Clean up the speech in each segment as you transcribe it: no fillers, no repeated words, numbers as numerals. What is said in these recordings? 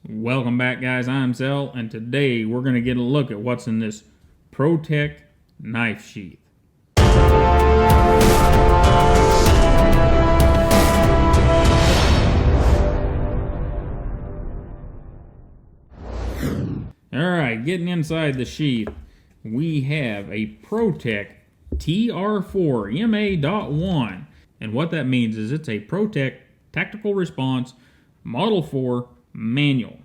Welcome back, guys. I'm Zell, and today we're going to get a look at what's in this Protech knife sheath. Alright, getting inside the sheath, we have a Protech TR4 MA.1. And what that means is it's a Protech Tactical Response Model 4 manual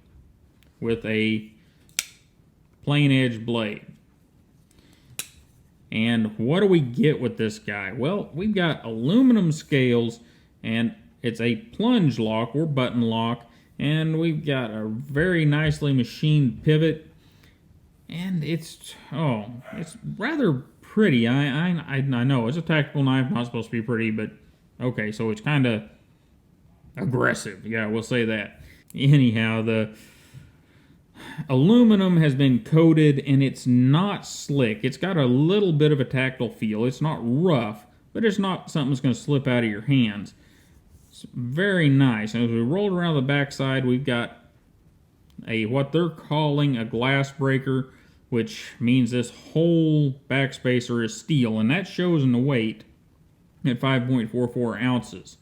with a plain edge blade. And what do we get with this guy? Well, we've got aluminum scales, and it's a plunge lock or button lock, and we've got a very nicely machined pivot, and it's rather pretty. I know it's a tactical knife, not supposed to be pretty, but okay, so it's kind of aggressive. Yeah, we'll say that. Anyhow, the aluminum has been coated and it's not slick. It's got a little bit of a tactile feel. It's not rough, but it's not something that's going to slip out of your hands. It's very nice. And as we roll it around the backside, we've got what they're calling a glass breaker, which means this whole backspacer is steel, and that shows in the weight at 5.44 ounces.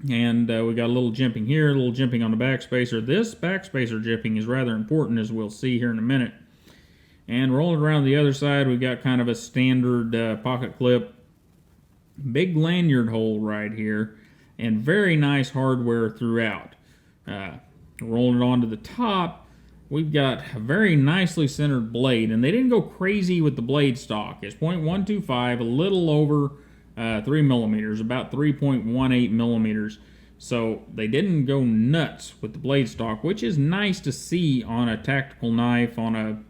And we got a little jimping here, a little jimping on the backspacer. This backspacer jimping is rather important, as we'll see here in a minute. And rolling around the other side, we've got kind of a standard pocket clip. Big lanyard hole right here, and very nice hardware throughout. Rolling it onto the top, we've got a very nicely centered blade, and they didn't go crazy with the blade stock. It's .125, a little over 3 millimeters, about 3.18 millimeters. So they didn't go nuts with the blade stock, which is nice to see on a tactical knife, on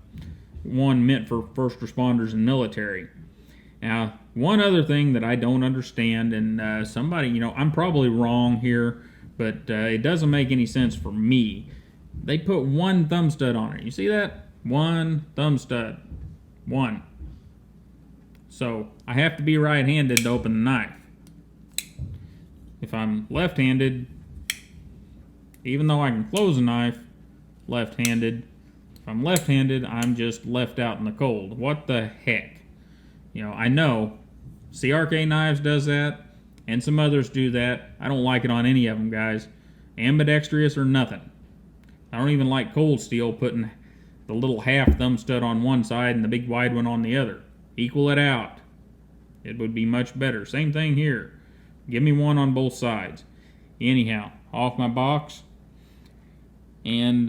one meant for first responders and military. Now, one other thing that I don't understand, and somebody, I'm probably wrong here, but it doesn't make any sense for me. They put one thumb stud on it. You see that? One thumb stud. One. So I have to be right-handed to open the knife. If I'm left-handed, even though I can close a knife left-handed, if I'm left-handed, I'm just left out in the cold. What the heck? I know CRK Knives does that, and some others do that. I don't like it on any of them, guys. Ambidextrous or nothing. I don't even like Cold Steel putting the little half thumb stud on one side and the big wide one on the other. Equal it out. It would be much better. Same thing here. Give me one on both sides. Anyhow, off my box. And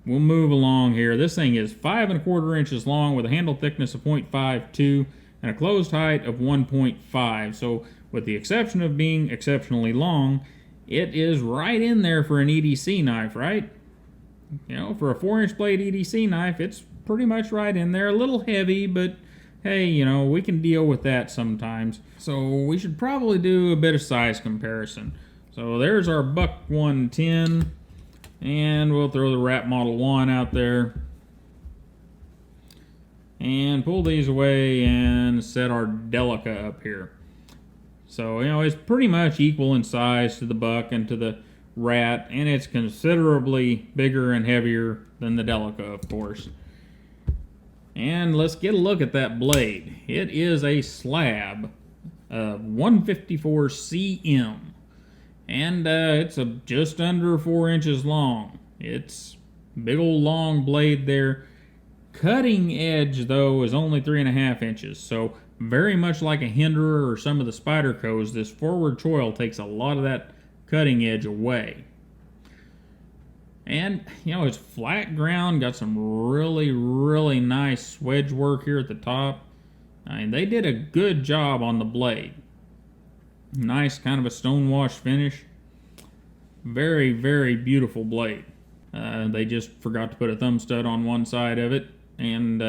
we'll move along here. This thing is 5 1/4 inches long with a handle thickness of 0.52 and a closed height of 1.5. So with the exception of being exceptionally long, it is right in there for an EDC knife, right? For a 4-inch blade EDC knife, it's pretty much right in there. A little heavy, but hey, we can deal with that sometimes. So we should probably do a bit of size comparison. So there's our Buck 110, and we'll throw the Rat Model 1 out there. And pull these away and set our Delica up here. So, it's pretty much equal in size to the Buck and to the Rat, and it's considerably bigger and heavier than the Delica, of course. And let's get a look at that blade. It is a slab of 154 cm, and it's just under 4 inches long. It's a big old long blade there. Cutting edge, though, is only 3.5 inches, so very much like a Hinderer or some of the Spydercos, this forward choil takes a lot of that cutting edge away. And, it's flat ground, got some really, really nice swedge work here at the top. They did a good job on the blade. Nice kind of a stonewash finish. Very, very beautiful blade. They just forgot to put a thumb stud on one side of it, and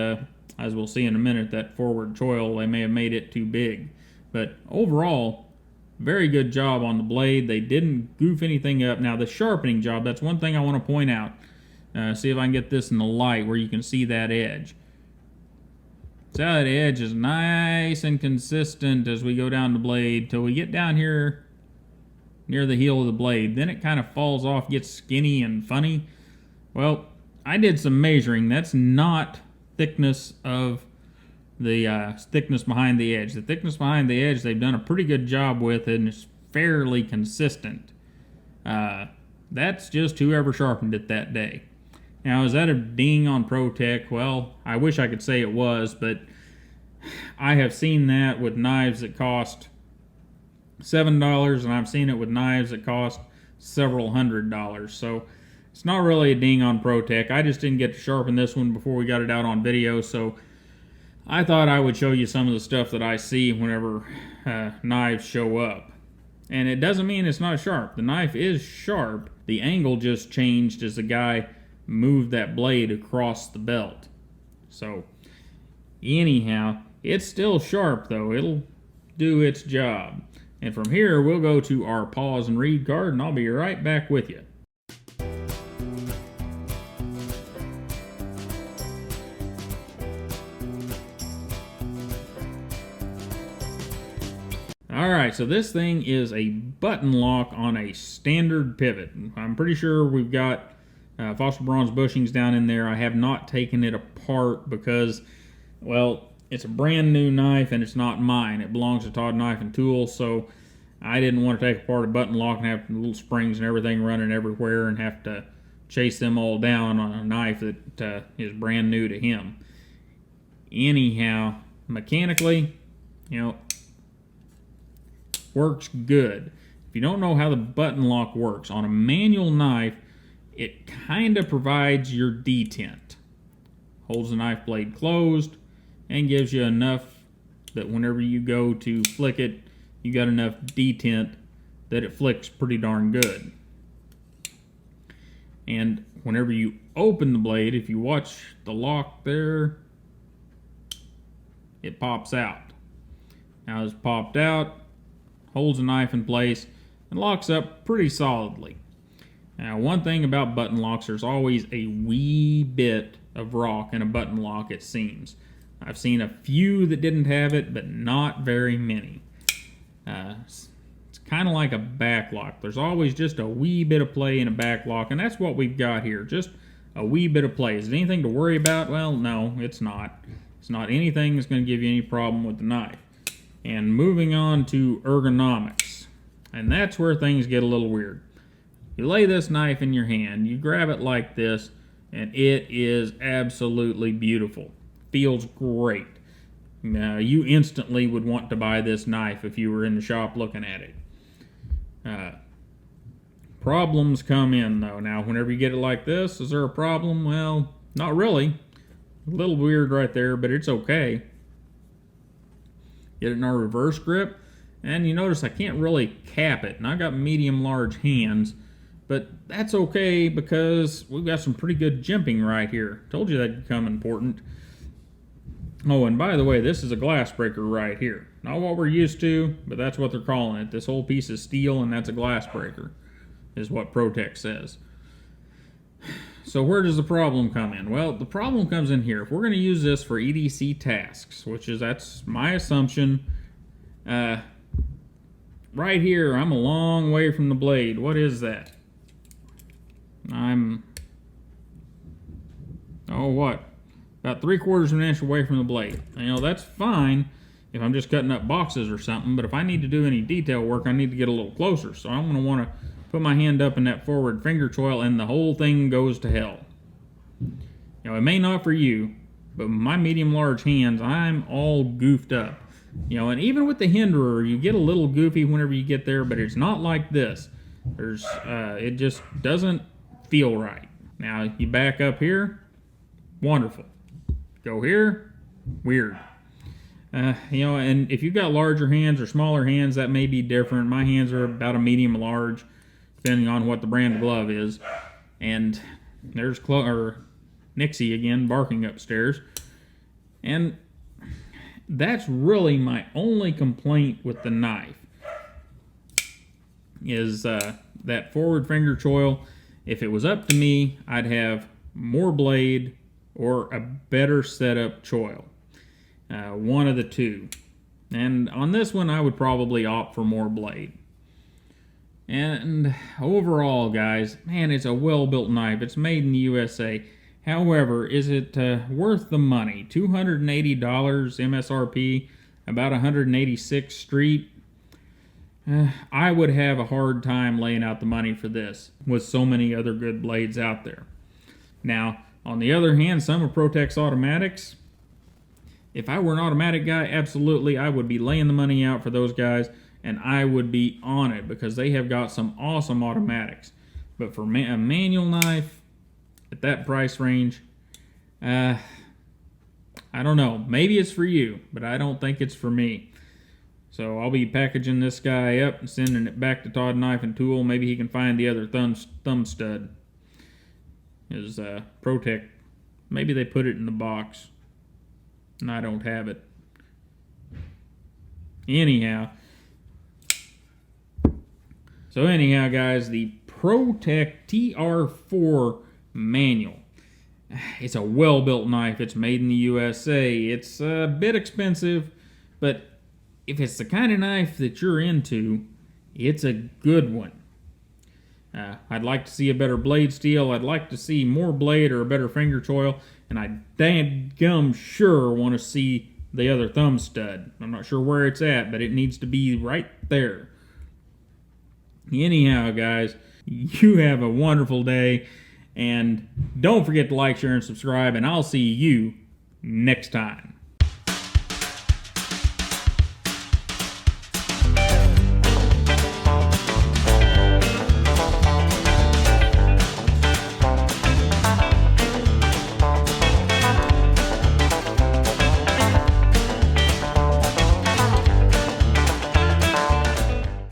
as we'll see in a minute, that forward choil, they may have made it too big. But overall, very good job on the blade. They didn't goof anything up. Now, the sharpening job, that's one thing I want to point out. See if I can get this in the light where you can see that edge. So that edge is nice and consistent as we go down the blade till we get down here near the heel of the blade. Then it kind of falls off, gets skinny and funny. Well, I did some measuring. That's not thickness of the thickness behind the edge. The thickness behind the edge, they've done a pretty good job with it, and it's fairly consistent. That's just whoever sharpened it that day. Now, is that a ding on Protech? Well, I wish I could say it was, but I have seen that with knives that cost $7, and I've seen it with knives that cost several $100s. So it's not really a ding on Protech. I just didn't get to sharpen this one before we got it out on video, so I thought I would show you some of the stuff that I see whenever knives show up. And it doesn't mean it's not sharp. The knife is sharp. The angle just changed as the guy moved that blade across the belt. So anyhow, it's still sharp though. It'll do its job. And from here, we'll go to our pause and read card, and I'll be right back with you. Alright, so this thing is a button lock on a standard pivot. I'm pretty sure we've got phosphor bronze bushings down in there. I have not taken it apart because, well, it's a brand new knife and it's not mine. It belongs to Todd Knife and Tools, so I didn't want to take apart a button lock and have little springs and everything running everywhere and have to chase them all down on a knife that is brand new to him. Anyhow, mechanically, you know, works good. If you don't know how the button lock works, on a manual knife, it kind of provides your detent. Holds the knife blade closed and gives you enough that whenever you go to flick it, you got enough detent that it flicks pretty darn good. And whenever you open the blade, if you watch the lock there, it pops out. Now it's popped out, holds the knife in place, and locks up pretty solidly. Now, one thing about button locks, there's always a wee bit of rock in a button lock, it seems. I've seen a few that didn't have it, but not very many. It's kind of like a back lock. There's always just a wee bit of play in a back lock, and that's what we've got here, just a wee bit of play. Is it anything to worry about? Well, no, it's not. It's not anything that's going to give you any problem with the knife. And moving on to ergonomics, and that's where things get a little weird. You lay this knife in your hand, you grab it like this, and it is absolutely beautiful. Feels great. Now, you instantly would want to buy this knife if you were in the shop looking at it. Problems come in though. Now, whenever you get it like this, is there a problem? Well, not really. A little weird right there, but it's okay. Get it in our reverse grip, and you notice I can't really cap it, and I got medium-large hands, but that's okay because we've got some pretty good jimping right here. Told you that'd become important. Oh, and by the way, this is a glass breaker right here. Not what we're used to, but that's what they're calling it. This whole piece is steel, and that's a glass breaker, is what Protech says. So where does the problem come in? Well, the problem comes in here. If we're going to use this for EDC tasks, that's my assumption, right here, I'm a long way from the blade. What is that? About 3/4 of an inch away from the blade. You know, that's fine if I'm just cutting up boxes or something, but if I need to do any detail work, I need to get a little closer. So I'm going to want to put my hand up in that forward finger choil, and the whole thing goes to hell. You know, it may not for you, but with my medium-large hands, I'm all goofed up. You know, and even with the hinderer, you get a little goofy whenever you get there, but it's not like this. It just doesn't feel right. Now, you back up here, wonderful. Go here, weird. You know, and if you've got larger hands or smaller hands, that may be different. My hands are about a medium-large, depending on what the brand of glove is. And there's Nixie again barking upstairs. And that's really my only complaint with the knife, is that forward finger choil. If it was up to me, I'd have more blade or a better setup choil. One of the two. And on this one, I would probably opt for more blade. And overall, guys, man, it's a well-built knife. It's made in the USA. However, is it worth the money? $280 MSRP, about 186 street. I would have a hard time laying out the money for this with so many other good blades out there. Now, on the other hand, some of Protech's automatics, if I were an automatic guy, absolutely, I would be laying the money out for those guys, and I would be on it because they have got some awesome automatics. But for a manual knife at that price range, I don't know. Maybe it's for you, but I don't think it's for me. So I'll be packaging this guy up and sending it back to Todd Knife and Tool. Maybe he can find the other thumb stud. His Protech, maybe they put it in the box and I don't have it. Anyhow, guys, the Protech TR4 manual. It's a well-built knife. It's made in the USA. It's a bit expensive, but if it's the kind of knife that you're into, it's a good one. I'd like to see a better blade steel. I'd like to see more blade or a better finger choil, and I dadgum sure want to see the other thumb stud. I'm not sure where it's at, but it needs to be right there. Anyhow, guys, you have a wonderful day, and don't forget to like, share, and subscribe, and I'll see you next time.